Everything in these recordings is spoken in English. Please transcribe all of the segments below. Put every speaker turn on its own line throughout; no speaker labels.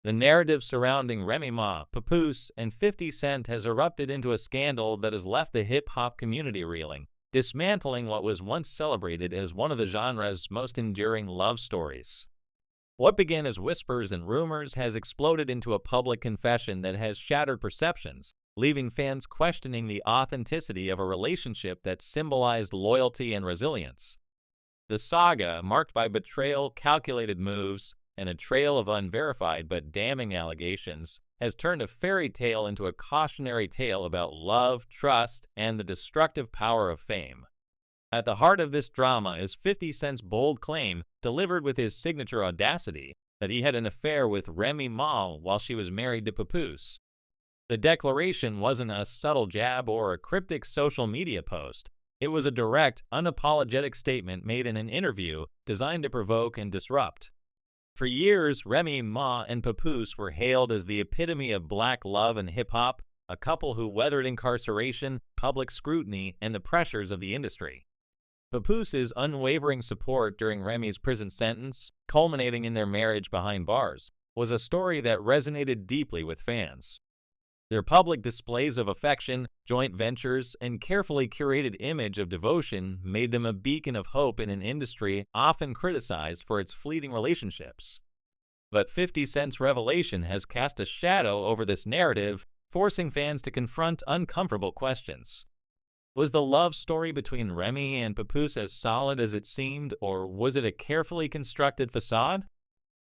The narrative surrounding Remy Ma, Papoose, and 50 Cent has erupted into a scandal that has left the hip-hop community reeling, dismantling what was once celebrated as one of the genre's most enduring love stories. What began as whispers and rumors has exploded into a public confession that has shattered perceptions, leaving fans questioning the authenticity of a relationship that symbolized loyalty and resilience. The saga, marked by betrayal, calculated moves, and a trail of unverified but damning allegations, has turned a fairy tale into a cautionary tale about love, trust, and the destructive power of fame. At the heart of this drama is 50 Cent's bold claim, delivered with his signature audacity, that he had an affair with Remy Ma while she was married to Papoose. The declaration wasn't a subtle jab or a cryptic social media post. It was a direct, unapologetic statement made in an interview designed to provoke and disrupt. For years, Remy Ma and Papoose were hailed as the epitome of black love and hip-hop, a couple who weathered incarceration, public scrutiny, and the pressures of the industry. Papoose's unwavering support during Remy's prison sentence, culminating in their marriage behind bars, was a story that resonated deeply with fans. Their public displays of affection, joint ventures, and carefully curated image of devotion made them a beacon of hope in an industry often criticized for its fleeting relationships. But 50 Cent's revelation has cast a shadow over this narrative, forcing fans to confront uncomfortable questions. Was the love story between Remy and Papoose as solid as it seemed, or was it a carefully constructed facade?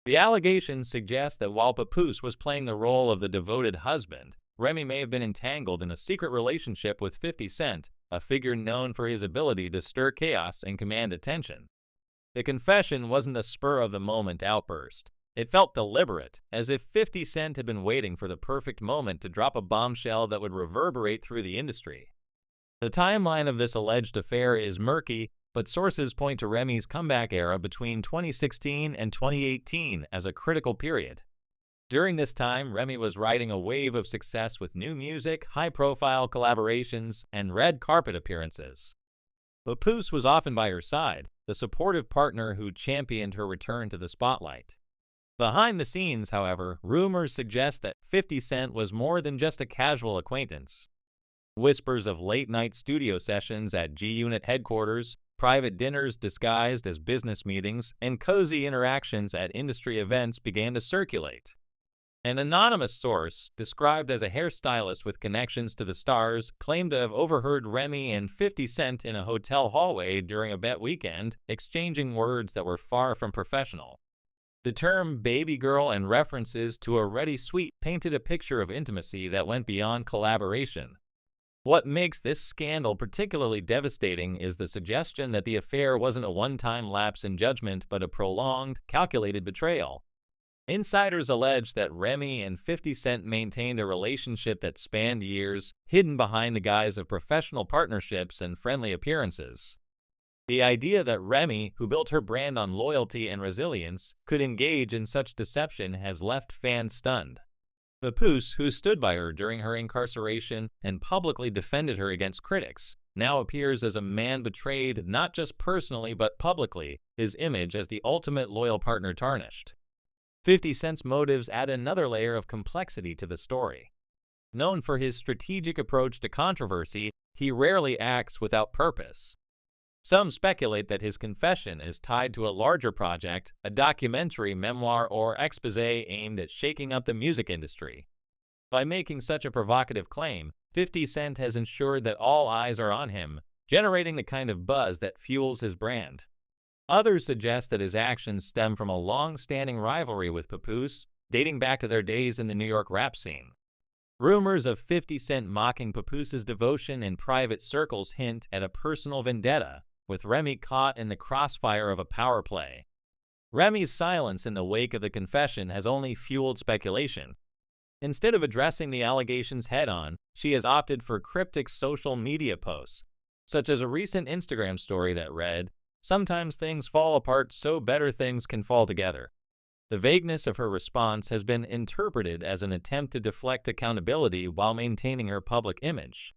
The allegations suggest that while Papoose was playing the role of the devoted husband, Remy may have been entangled in a secret relationship with 50 Cent, a figure known for his ability to stir chaos and command attention. The confession wasn't a spur-of-the-moment outburst. It felt deliberate, as if 50 Cent had been waiting for the perfect moment to drop a bombshell that would reverberate through the industry. The timeline of this alleged affair is murky, but sources point to Remy's comeback era between 2016 and 2018 as a critical period. During this time, Remy was riding a wave of success with new music, high-profile collaborations, and red carpet appearances. Papoose was often by her side, the supportive partner who championed her return to the spotlight. Behind the scenes, however, rumors suggest that 50 Cent was more than just a casual acquaintance. Whispers of late-night studio sessions at G-Unit headquarters, private dinners disguised as business meetings, and cozy interactions at industry events began to circulate. An anonymous source, described as a hairstylist with connections to the stars, claimed to have overheard Remy and 50 Cent in a hotel hallway during a bet weekend, exchanging words that were far from professional. The term baby girl and references to a ready sweet painted a picture of intimacy that went beyond collaboration. What makes this scandal particularly devastating is the suggestion that the affair wasn't a one-time lapse in judgment but a prolonged, calculated betrayal. Insiders allege that Remy and 50 Cent maintained a relationship that spanned years, hidden behind the guise of professional partnerships and friendly appearances. The idea that Remy, who built her brand on loyalty and resilience, could engage in such deception has left fans stunned. Papoose, who stood by her during her incarceration and publicly defended her against critics, now appears as a man betrayed not just personally but publicly, his image as the ultimate loyal partner tarnished. 50 Cent's motives add another layer of complexity to the story. Known for his strategic approach to controversy, he rarely acts without purpose. Some speculate that his confession is tied to a larger project, a documentary, memoir, or exposé aimed at shaking up the music industry. By making such a provocative claim, 50 Cent has ensured that all eyes are on him, generating the kind of buzz that fuels his brand. Others suggest that his actions stem from a long-standing rivalry with Papoose, dating back to their days in the New York rap scene. Rumors of 50 Cent mocking Papoose's devotion in private circles hint at a personal vendetta, with Remy caught in the crossfire of a power play. Remy's silence in the wake of the confession has only fueled speculation. Instead of addressing the allegations head-on, she has opted for cryptic social media posts, such as a recent Instagram story that read, "Sometimes things fall apart so better things can fall together." The vagueness of her response has been interpreted as an attempt to deflect accountability while maintaining her public image.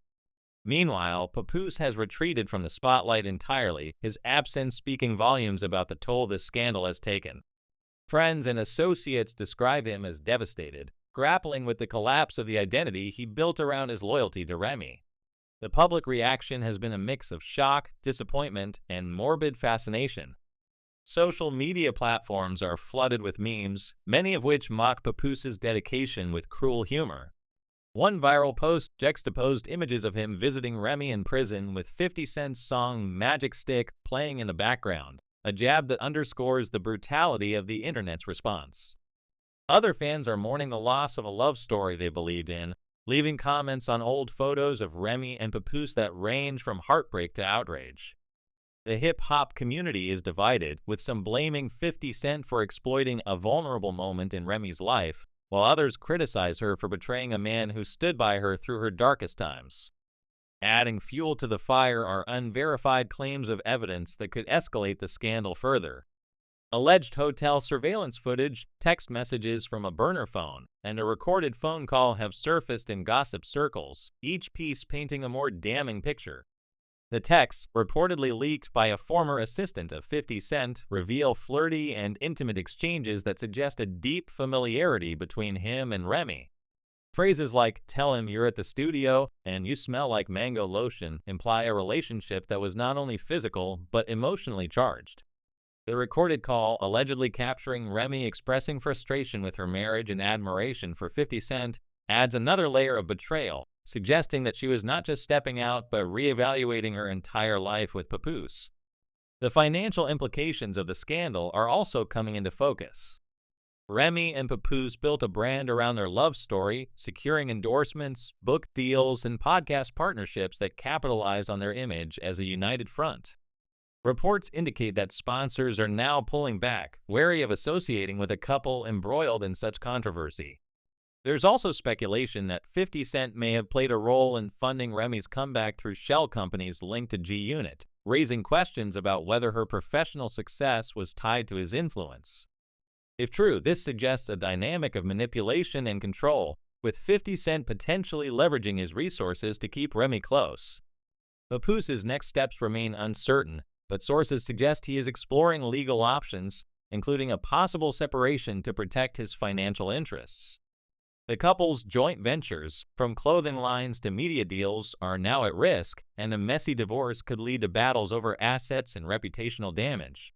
Meanwhile, Papoose has retreated from the spotlight entirely, his absence speaking volumes about the toll this scandal has taken. Friends and associates describe him as devastated, grappling with the collapse of the identity he built around his loyalty to Remy. The public reaction has been a mix of shock, disappointment, and morbid fascination. Social media platforms are flooded with memes, many of which mock Papoose's dedication with cruel humor. One viral post juxtaposed images of him visiting Remy in prison with 50 Cent's song Magic Stick playing in the background, a jab that underscores the brutality of the internet's response. Other fans are mourning the loss of a love story they believed in, leaving comments on old photos of Remy and Papoose that range from heartbreak to outrage. The hip-hop community is divided, with some blaming 50 Cent for exploiting a vulnerable moment in Remy's life, while others criticize her for betraying a man who stood by her through her darkest times. Adding fuel to the fire are unverified claims of evidence that could escalate the scandal further. Alleged hotel surveillance footage, text messages from a burner phone, and a recorded phone call have surfaced in gossip circles, each piece painting a more damning picture. The texts, reportedly leaked by a former assistant of 50 Cent, reveal flirty and intimate exchanges that suggest a deep familiarity between him and Remy. Phrases like, "tell him you're at the studio," and "you smell like mango lotion" imply a relationship that was not only physical, but emotionally charged. The recorded call, allegedly capturing Remy expressing frustration with her marriage and admiration for 50 Cent, adds another layer of betrayal, suggesting that she was not just stepping out but reevaluating her entire life with Papoose. The financial implications of the scandal are also coming into focus. Remy and Papoose built a brand around their love story, securing endorsements, book deals, and podcast partnerships that capitalize on their image as a united front. Reports indicate that sponsors are now pulling back, wary of associating with a couple embroiled in such controversy. There's also speculation that 50 Cent may have played a role in funding Remy's comeback through shell companies linked to G-Unit, raising questions about whether her professional success was tied to his influence. If true, this suggests a dynamic of manipulation and control, with 50 Cent potentially leveraging his resources to keep Remy close. Papoose's next steps remain uncertain, but sources suggest he is exploring legal options, including a possible separation to protect his financial interests. The couple's joint ventures, from clothing lines to media deals, are now at risk, and a messy divorce could lead to battles over assets and reputational damage.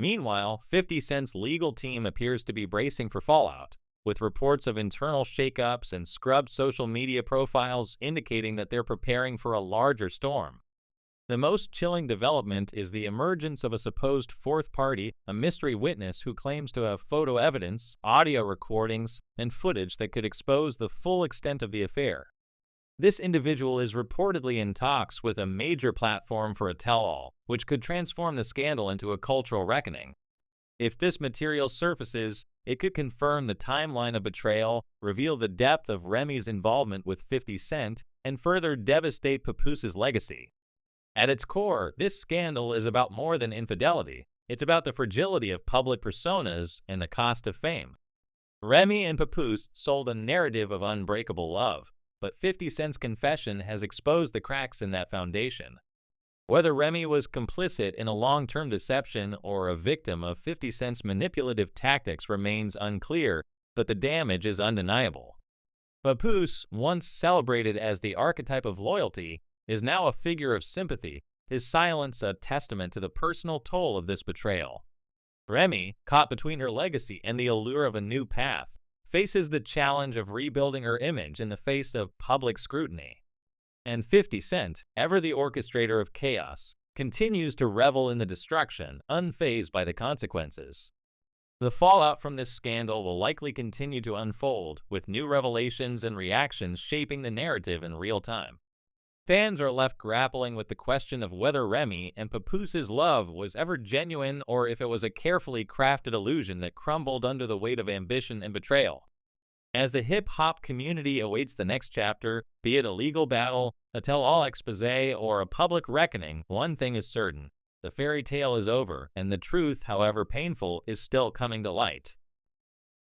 Meanwhile, 50 Cent's legal team appears to be bracing for fallout, with reports of internal shakeups and scrubbed social media profiles indicating that they're preparing for a larger storm. The most chilling development is the emergence of a supposed fourth party, a mystery witness who claims to have photo evidence, audio recordings, and footage that could expose the full extent of the affair. This individual is reportedly in talks with a major platform for a tell-all, which could transform the scandal into a cultural reckoning. If this material surfaces, it could confirm the timeline of betrayal, reveal the depth of Remy's involvement with 50 Cent, and further devastate Papoose's legacy. At its core, this scandal is about more than infidelity. It's about the fragility of public personas and the cost of fame. Remy and Papoose sold a narrative of unbreakable love, but 50 Cent's confession has exposed the cracks in that foundation. Whether Remy was complicit in a long-term deception or a victim of 50 Cent's manipulative tactics remains unclear, but the damage is undeniable. Papoose, once celebrated as the archetype of loyalty, is now a figure of sympathy, his silence a testament to the personal toll of this betrayal. Remy, caught between her legacy and the allure of a new path, faces the challenge of rebuilding her image in the face of public scrutiny. And 50 Cent, ever the orchestrator of chaos, continues to revel in the destruction, unfazed by the consequences. The fallout from this scandal will likely continue to unfold, with new revelations and reactions shaping the narrative in real time. Fans are left grappling with the question of whether Remy and Papoose's love was ever genuine or if it was a carefully crafted illusion that crumbled under the weight of ambition and betrayal. As the hip-hop community awaits the next chapter, be it a legal battle, a tell-all expose, or a public reckoning, one thing is certain: the fairy tale is over, and the truth, however painful, is still coming to light.